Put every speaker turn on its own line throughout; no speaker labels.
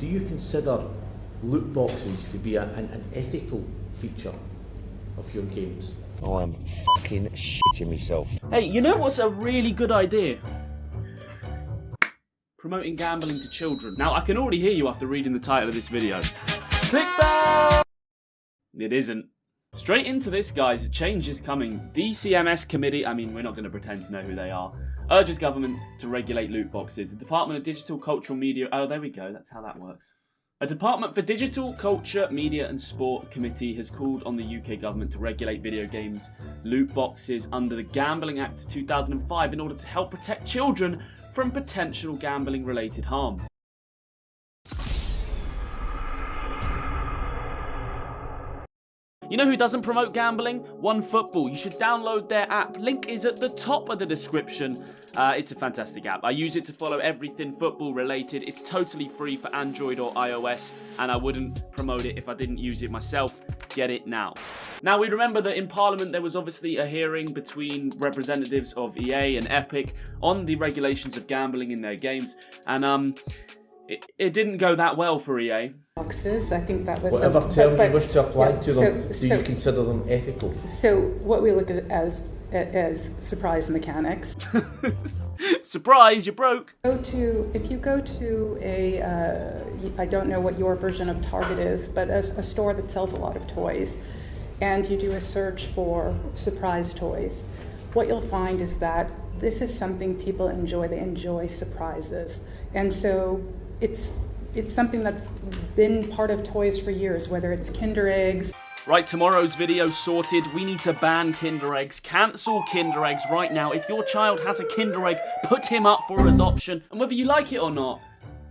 do you consider loot boxes to be an ethical feature of your games?
Oh, I'm fucking shitting myself.
Hey, you know what's a really good idea? Promoting gambling to children. Now, I can already hear you after reading the title of this video. Clickbait! It isn't. Straight into this, guys. Change is coming. DCMS committee, I mean, we're not going to pretend to know who they are, urges government to regulate loot boxes. The Department of Digital, Cultural Media... Oh, there we go. That's how that works. A Department for Digital, Culture, Media and Sport committee has called on the UK government to regulate video games loot boxes under the Gambling Act of 2005 in order to help protect children from potential gambling-related harm. You know who doesn't promote gambling? OneFootball. You should download their app. Link is at the top of the description. It's a fantastic app. I use it to follow everything football related. It's totally free for Android or iOS, and I wouldn't promote it if I didn't use it myself. Get it now. Now, we remember that in Parliament there was obviously a hearing between representatives of EA and Epic on the regulations of gambling in their games, and it didn't go that well for EA.
Boxes, I think that was
whatever term you wish to apply to them, do you consider them ethical?
So what we look at as surprise mechanics.
Surprise, you're broke.
If you go to I don't know what your version of Target is, but a store that sells a lot of toys, and you do a search for surprise toys, what you'll find is that this is something people enjoy. They enjoy surprises, and so it's something that's been part of toys for years, whether it's Kinder Eggs.
Right, tomorrow's video sorted. We need to ban Kinder Eggs. Cancel Kinder Eggs right now. If your child has a Kinder Egg, put him up for adoption. And whether you like it or not,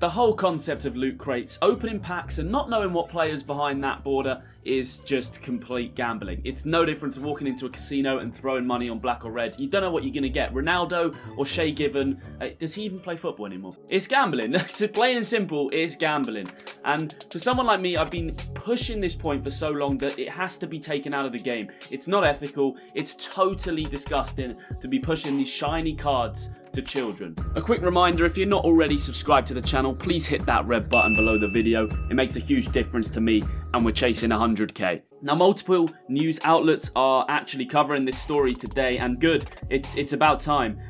the whole concept of loot crates, opening packs and not knowing what player's behind that border is just complete gambling. It's no different to walking into a casino and throwing money on black or red. You don't know what you're going to get. Ronaldo or Shay Given, does he even play football anymore? It's gambling. To plain and simple, it's gambling. And for someone like me, I've been pushing this point for so long that it has to be taken out of the game. It's not ethical. It's totally disgusting to be pushing these shiny cards to children. A quick reminder, if you're not already subscribed to the channel, please hit that red button below the video. It makes a huge difference to me, and we're chasing 100k. Now, multiple news outlets are actually covering this story today, and good. It's about time.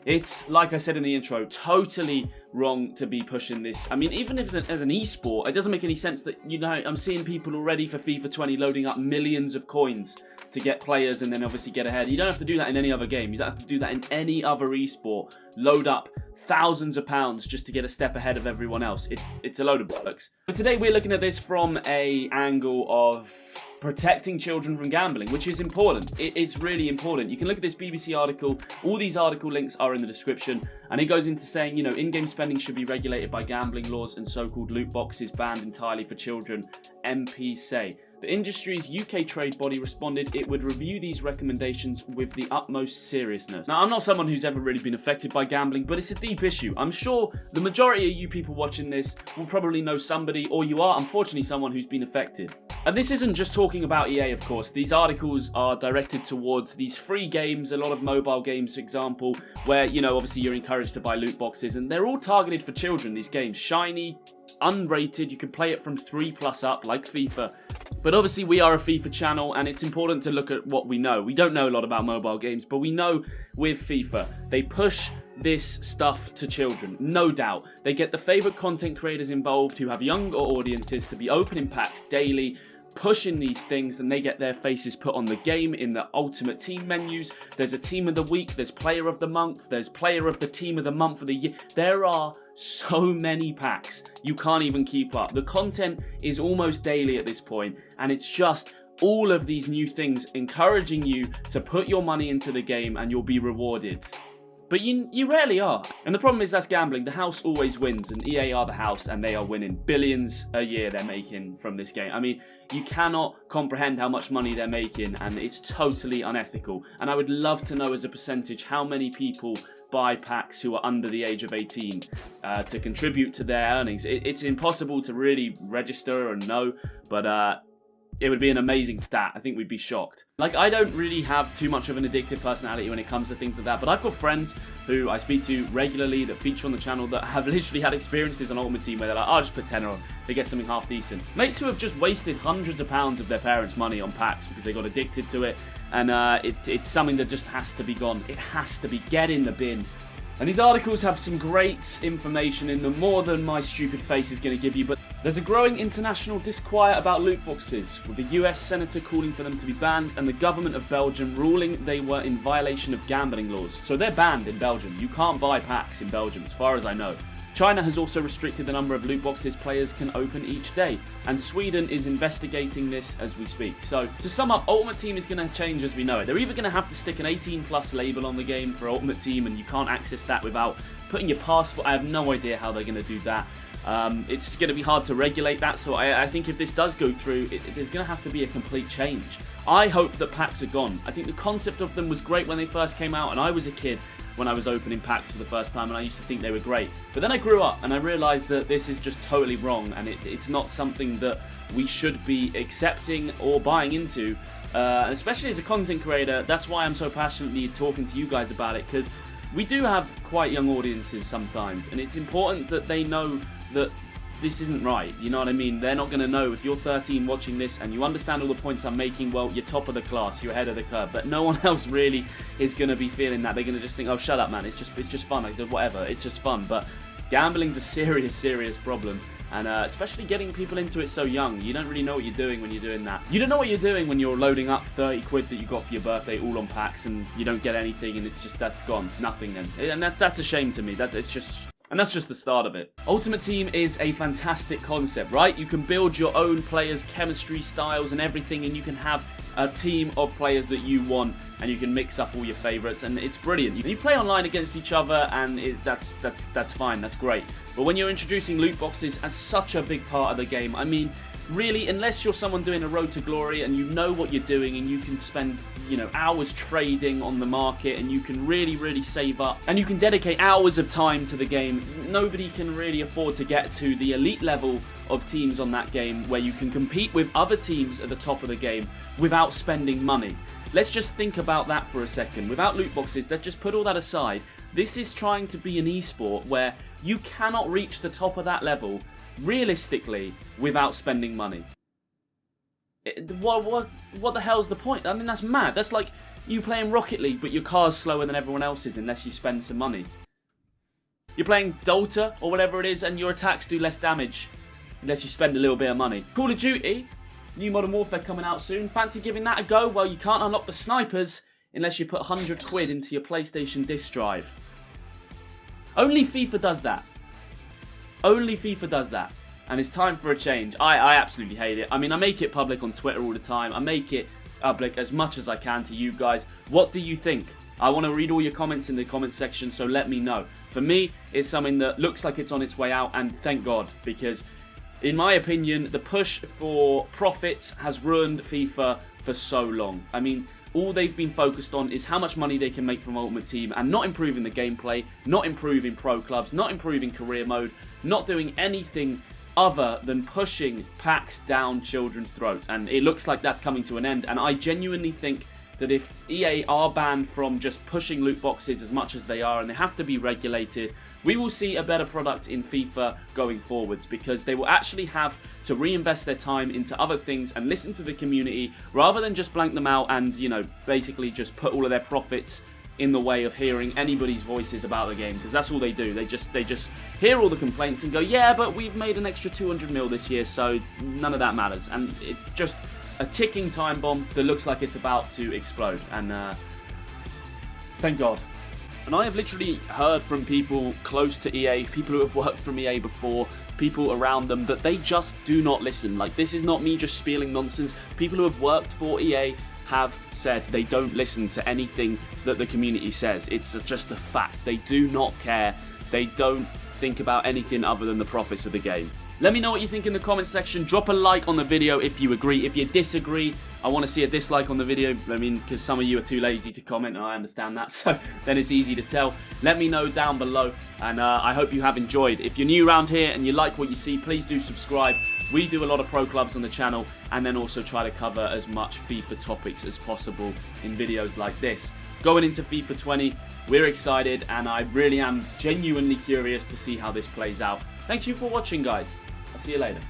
It's, like I said in the intro, totally wrong to be pushing this. I mean, even if as an esport, it doesn't make any sense that, you know, I'm seeing people already for FIFA 20 loading up millions of coins to get players and then obviously get ahead. You don't have to do that in any other game. You don't have to do that in any other esport. Load up thousands of pounds just to get a step ahead of everyone else. It's a load of bollocks. But today we're looking at this from an angle of protecting children from gambling, which is important. It's really important. You can look at this BBC article. All these article links are in the description, and it goes into saying, you know, in-game spending should be regulated by gambling laws and so-called loot boxes banned entirely for children, MPs say. The industry's UK trade body responded it would review these recommendations with the utmost seriousness. Now, I'm not someone who's ever really been affected by gambling, but it's a deep issue. I'm sure the majority of you people watching this will probably know somebody, or you are unfortunately someone who's been affected. And this isn't just talking about EA, of course. These articles are directed towards these free games, a lot of mobile games, for example, where, you know, obviously you're encouraged to buy loot boxes, and they're all targeted for children, these games. Shiny, unrated, you can play it from 3+ up, like FIFA. But obviously we are a FIFA channel, and it's important to look at what we know. We don't know a lot about mobile games, but we know with FIFA, they push this stuff to children, no doubt. They get the favourite content creators involved who have younger audiences to be opening packs daily, pushing these things, and they get their faces put on the game in the ultimate team menus. There's a team of the week, there's player of the month, there's player of the team of the month of the year. There are so many packs, you can't even keep up. The content is almost daily at this point, and it's just all of these new things encouraging you to put your money into the game and you'll be rewarded. But you rarely are. And the problem is that's gambling. The house always wins, and EA are the house, and they are winning billions a year they're making from this game. I mean, you cannot comprehend how much money they're making, and it's totally unethical. And I would love to know as a percentage how many people buy packs who are under the age of 18 to contribute to their earnings. It's impossible to really register and know, but it would be an amazing stat. I think we'd be shocked. Like, I don't really have too much of an addictive personality when it comes to things like that, but I've got friends who I speak to regularly that feature on the channel that have literally had experiences on Ultimate Team where they're like, oh, I'll just put tenner on. they get something half decent. Mates who have just wasted hundreds of pounds of their parents' money on packs because they got addicted to it, and it's something that just has to be gone. It has to be. Get in the bin. And these articles have some great information in them, more than my stupid face is going to give you, but there's a growing international disquiet about loot boxes, with the US Senator calling for them to be banned and the government of Belgium ruling they were in violation of gambling laws. So they're banned in Belgium. You can't buy packs in Belgium, as far as I know. China has also restricted the number of loot boxes players can open each day, and Sweden is investigating this as we speak. So, to sum up, Ultimate Team is going to change as we know it. They're either going to have to stick an 18+ label on the game for Ultimate Team, and you can't access that without putting your passport. I have no idea how they're going to do that. It's going to be hard to regulate that, so I think if this does go through, there's going to have to be a complete change. I hope that packs are gone. I think the concept of them was great when they first came out, and I was a kid when I was opening packs for the first time, and I used to think they were great. But then I grew up and I realised that this is just totally wrong, and it's not something that we should be accepting or buying into, and especially as a content creator. That's why I'm so passionately talking to you guys about it, because we do have quite young audiences sometimes, and it's important that they know that this isn't right, you know what I mean? They're not going to know. If you're 13 watching this and you understand all the points I'm making, well, you're top of the class, you're ahead of the curve, but no one else really is going to be feeling that. They're going to just think, oh, shut up, man, it's just fun, like, whatever, it's just fun. But gambling's a serious problem, and especially getting people into it so young. You don't really know what you're doing when you're doing that. You don't know what you're doing when you're loading up 30 quid that you got for your birthday all on packs, and you don't get anything, and it's just, that's gone, nothing then. And that's a shame to me. And that's just the start of it. Ultimate Team is a fantastic concept, right? You can build your own players, chemistry, styles, and everything, and you can have a team of players that you want, and you can mix up all your favourites, and it's brilliant. You play online against each other, and that's fine, that's great. But when you're introducing loot boxes as such a big part of the game, I mean, really, unless you're someone doing a road to glory and you know what you're doing and you can spend, you know, hours trading on the market, and you can really save up and you can dedicate hours of time to the game, nobody can really afford to get to the elite level of teams on that game where you can compete with other teams at the top of the game without spending money. Let's just think about that for a second. Without loot boxes, let's just put all that aside. This is trying to be an esport where you cannot reach the top of that level realistically without spending money. What the hell's the point? I mean, that's mad. That's like you playing Rocket League, but your car's slower than everyone else's unless you spend some money. You're playing Dota or whatever it is, and your attacks do less damage unless you spend a little bit of money. Call of Duty, new Modern Warfare coming out soon. Fancy giving that a go? Well, you can't unlock the snipers unless you put 100 quid into your PlayStation disc drive. Only FIFA does that. Only FIFA does that. And it's time for a change. I absolutely hate it. I mean, I make it public on Twitter all the time. I make it public as much as I can to you guys. What do you think? I want to read all your comments in the comments section, so let me know. For me, it's something that looks like it's on its way out, and thank God, because in my opinion, the push for profits has ruined FIFA for so long. I mean, all they've been focused on is how much money they can make from Ultimate Team, and not improving the gameplay, not improving pro clubs, not improving career mode, not doing anything other than pushing packs down children's throats. And it looks like that's coming to an end, and I genuinely think that if EA are banned from just pushing loot boxes as much as they are, and they have to be regulated, we will see a better product in FIFA going forwards, because they will actually have to reinvest their time into other things and listen to the community rather than just blank them out and, you know, basically just put all of their profits in the way of hearing anybody's voices about the game, because that's all they do. They just hear all the complaints and go, yeah, but we've made an extra 200 mil this year, so none of that matters. And it's just a ticking time bomb that looks like it's about to explode. And thank God. And I have literally heard from people close to EA, people who have worked from EA before, people around them, that they just do not listen. Like, this is not me just spieling nonsense. People who have worked for EA have said they don't listen to anything that the community says. It's just a fact. They do not care. They don't think about anything other than the profits of the game. Let me know what you think in the comments section. Drop a like on the video if you agree. If you disagree, I want to see a dislike on the video. I mean, because some of you are too lazy to comment, and I understand that, so then it's easy to tell. Let me know down below, and I hope you have enjoyed. If you're new around here and you like what you see, please do subscribe. We do a lot of pro clubs on the channel, and then also try to cover as much FIFA topics as possible in videos like this. Going into FIFA 20, we're excited, and I really am genuinely curious to see how this plays out. Thank you for watching, guys. I'll see you later.